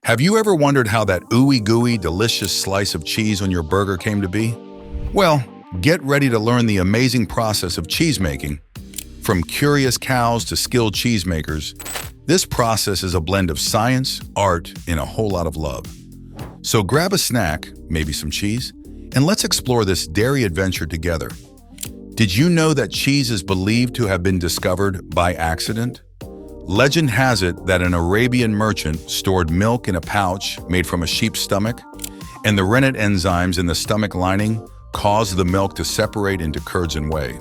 Have you ever wondered how that ooey gooey, delicious slice of cheese on your burger came to be? Well, get ready to learn the amazing process of cheesemaking. From curious cows to skilled cheesemakers, this process is a blend of science, art, and a whole lot of love. So grab a snack, maybe some cheese, and let's explore this dairy adventure together. Did you know that cheese is believed to have been discovered by accident? Legend has it that an Arabian merchant stored milk in a pouch made from a sheep's stomach, and the rennet enzymes in the stomach lining caused the milk to separate into curds and whey.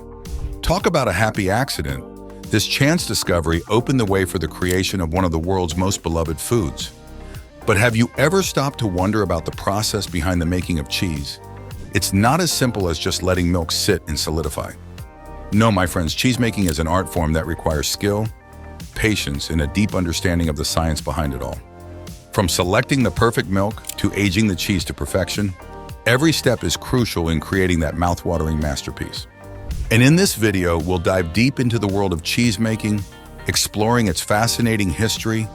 Talk about a happy accident. This chance discovery opened the way for the creation of one of the world's most beloved foods. But have you ever stopped to wonder about the process behind the making of cheese? It's not as simple as just letting milk sit and solidify. No, my friends, cheesemaking is an art form that requires skill, patience, and a deep understanding of the science behind it all. From selecting the perfect milk to aging the cheese to perfection, every step is crucial in creating that mouth-watering masterpiece. And in this video, we'll dive deep into the world of cheesemaking, exploring its fascinating history,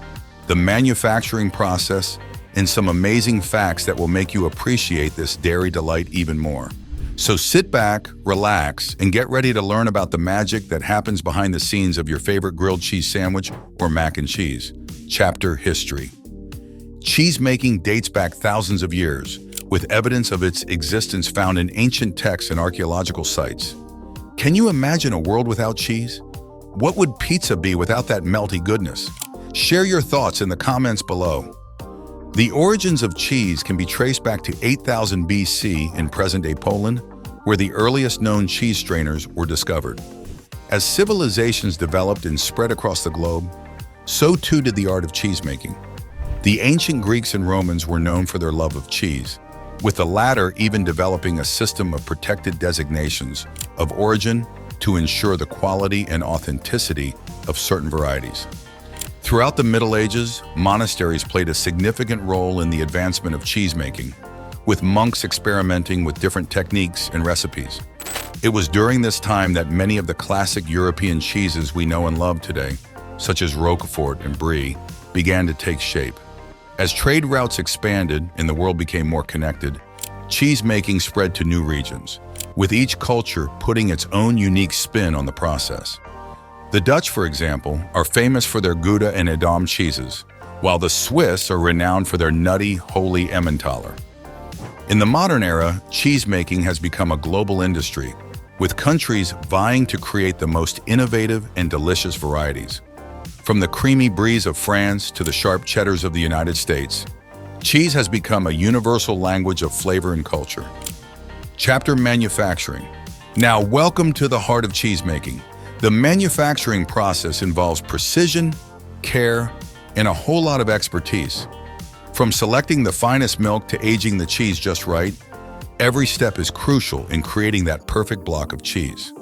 the manufacturing process, and some amazing facts that will make you appreciate this dairy delight even more. So sit back, relax, and get ready to learn about the magic that happens behind the scenes of your favorite grilled cheese sandwich or mac and cheese. Chapter History. Cheesemaking dates back thousands of years, with evidence of its existence found in ancient texts and archaeological sites. Can you imagine a world without cheese? What would pizza be without that melty goodness? Share your thoughts in the comments below. The origins of cheese can be traced back to 8000 BC in present-day Poland, where the earliest known cheese strainers were discovered. As civilizations developed and spread across the globe, so too did the art of cheesemaking. The ancient Greeks and Romans were known for their love of cheese, with the latter even developing a system of protected designations of origin to ensure the quality and authenticity of certain varieties. Throughout the Middle Ages, monasteries played a significant role in the advancement of cheesemaking, with monks experimenting with different techniques and recipes. It was during this time that many of the classic European cheeses we know and love today, such as Roquefort and Brie, began to take shape. As trade routes expanded and the world became more connected, cheesemaking spread to new regions, with each culture putting its own unique spin on the process. The Dutch, for example, are famous for their Gouda and Edam cheeses, while the Swiss are renowned for their nutty, holy Emmentaler. In the modern era, cheesemaking has become a global industry, with countries vying to create the most innovative and delicious varieties. From the creamy bries of France to the sharp cheddars of the United States, cheese has become a universal language of flavor and culture. Chapter Manufacturing. Now, welcome to the heart of cheesemaking. The manufacturing process involves precision, care, and a whole lot of expertise. From selecting the finest milk to aging the cheese just right, every step is crucial in creating that perfect block of cheese.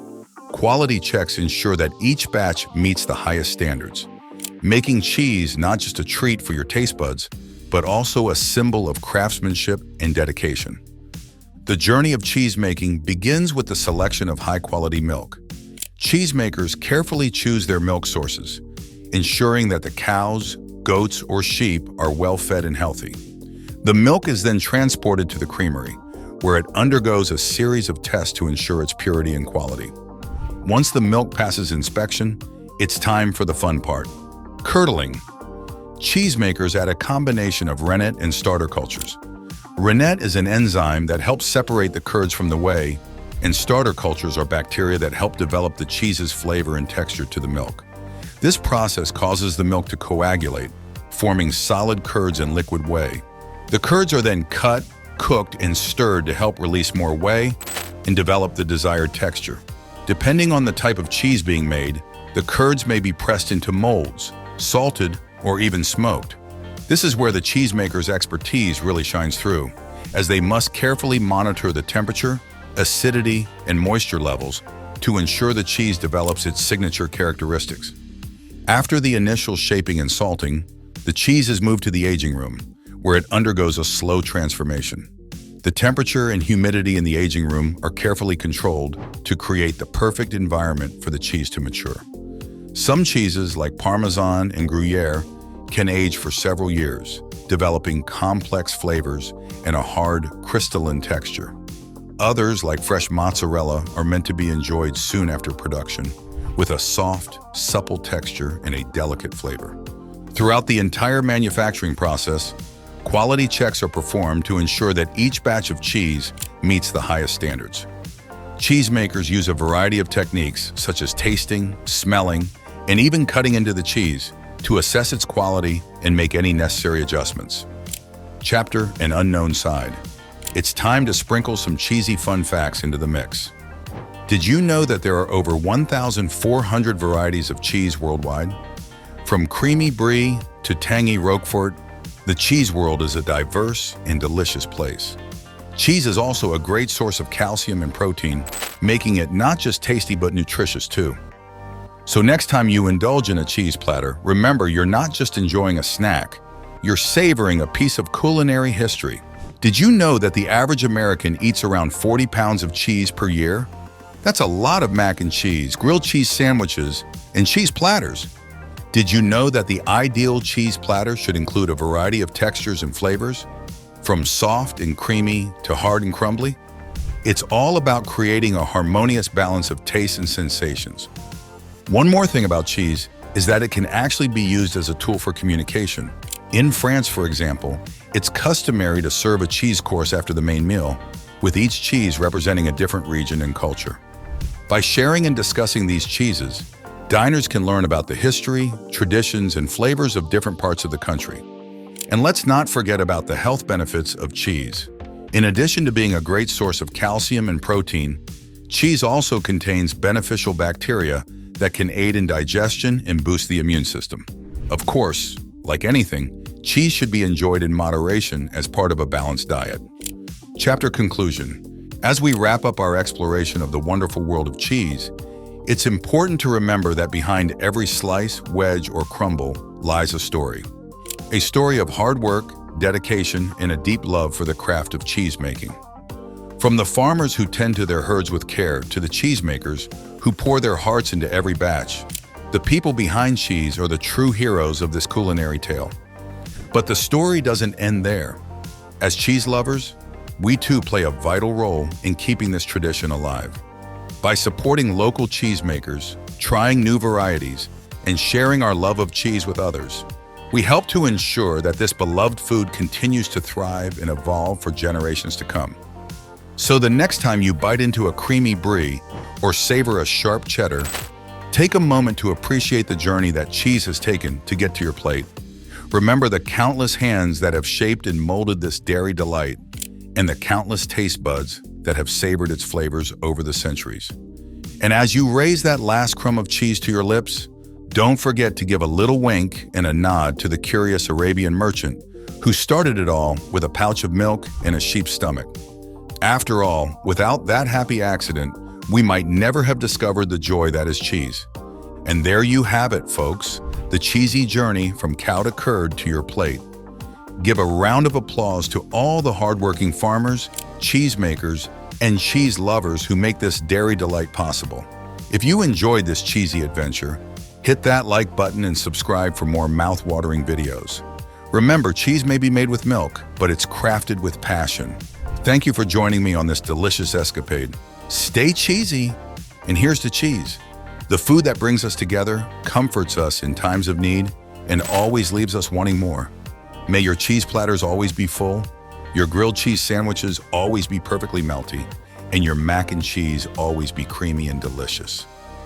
Quality checks ensure that each batch meets the highest standards, making cheese not just a treat for your taste buds, but also a symbol of craftsmanship and dedication. The journey of cheesemaking begins with the selection of high-quality milk. Cheesemakers carefully choose their milk sources, ensuring that the cows, goats, or sheep are well-fed and healthy. The milk is then transported to the creamery, where it undergoes a series of tests to ensure its purity and quality. Once the milk passes inspection, it's time for the fun part: curdling. Cheesemakers add a combination of rennet and starter cultures. Rennet is an enzyme that helps separate the curds from the whey, and starter cultures are bacteria that help develop the cheese's flavor and texture to the milk. This process causes the milk to coagulate, forming solid curds and liquid whey. The curds are then cut, cooked, and stirred to help release more whey and develop the desired texture. Depending on the type of cheese being made, the curds may be pressed into molds, salted, or even smoked. This is where the cheesemaker's expertise really shines through, as they must carefully monitor the temperature, acidity, and moisture levels to ensure the cheese develops its signature characteristics. After the initial shaping and salting, the cheese is moved to the aging room, where it undergoes a slow transformation. The temperature and humidity in the aging room are carefully controlled to create the perfect environment for the cheese to mature. Some cheeses, like Parmesan and Gruyere, can age for several years, developing complex flavors and a hard, crystalline texture. Others, like fresh mozzarella, are meant to be enjoyed soon after production, with a soft, supple texture and a delicate flavor. Throughout the entire manufacturing process, quality checks are performed to ensure that each batch of cheese meets the highest standards. Cheesemakers use a variety of techniques such as tasting, smelling, and even cutting into the cheese to assess its quality and make any necessary adjustments. Chapter: An Unknown Side. It's time to sprinkle some cheesy fun facts into the mix. Did you know that there are over 1,400 varieties of cheese worldwide? From creamy brie to tangy Roquefort, the cheese world is a diverse and delicious place. Cheese is also a great source of calcium and protein, making it not just tasty but nutritious too. So next time you indulge in a cheese platter, remember you're not just enjoying a snack, you're savoring a piece of culinary history. Did you know that the average American eats around 40 pounds of cheese per year? That's a lot of mac and cheese, grilled cheese sandwiches, and cheese platters. Did you know that the ideal cheese platter should include a variety of textures and flavors? From soft and creamy to hard and crumbly? It's all about creating a harmonious balance of tastes and sensations. One more thing about cheese is that it can actually be used as a tool for communication. In France, for example, it's customary to serve a cheese course after the main meal, with each cheese representing a different region and culture. By sharing and discussing these cheeses, diners can learn about the history, traditions, and flavors of different parts of the country. And let's not forget about the health benefits of cheese. In addition to being a great source of calcium and protein, cheese also contains beneficial bacteria that can aid in digestion and boost the immune system. Of course, like anything, cheese should be enjoyed in moderation as part of a balanced diet. Chapter Conclusion. As we wrap up our exploration of the wonderful world of cheese, it's important to remember that behind every slice, wedge, or crumble lies a story. A story of hard work, dedication, and a deep love for the craft of cheesemaking. From the farmers who tend to their herds with care to the cheesemakers who pour their hearts into every batch, the people behind cheese are the true heroes of this culinary tale. But the story doesn't end there. As cheese lovers, we too play a vital role in keeping this tradition alive. By supporting local cheesemakers, trying new varieties, and sharing our love of cheese with others, we help to ensure that this beloved food continues to thrive and evolve for generations to come. So the next time you bite into a creamy brie or savor a sharp cheddar, take a moment to appreciate the journey that cheese has taken to get to your plate. Remember the countless hands that have shaped and molded this dairy delight, and the countless taste buds that have savored its flavors over the centuries. And as you raise that last crumb of cheese to your lips, don't forget to give a little wink and a nod to the curious Arabian merchant who started it all with a pouch of milk and a sheep's stomach. After all, without that happy accident, we might never have discovered the joy that is cheese. And there you have it, folks, the cheesy journey from cow to curd to your plate. Give a round of applause to all the hardworking farmers, cheesemakers, and cheese lovers who make this dairy delight possible. If you enjoyed this cheesy adventure, hit that like button and subscribe for more mouth-watering videos. Remember, cheese may be made with milk, but it's crafted with passion. Thank you for joining me on this delicious escapade. Stay cheesy, and here's to cheese. The food that brings us together, comforts us in times of need, and always leaves us wanting more. May your cheese platters always be full, your grilled cheese sandwiches always be perfectly melty, and your mac and cheese always be creamy and delicious.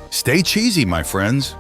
Stay cheesy, my friends.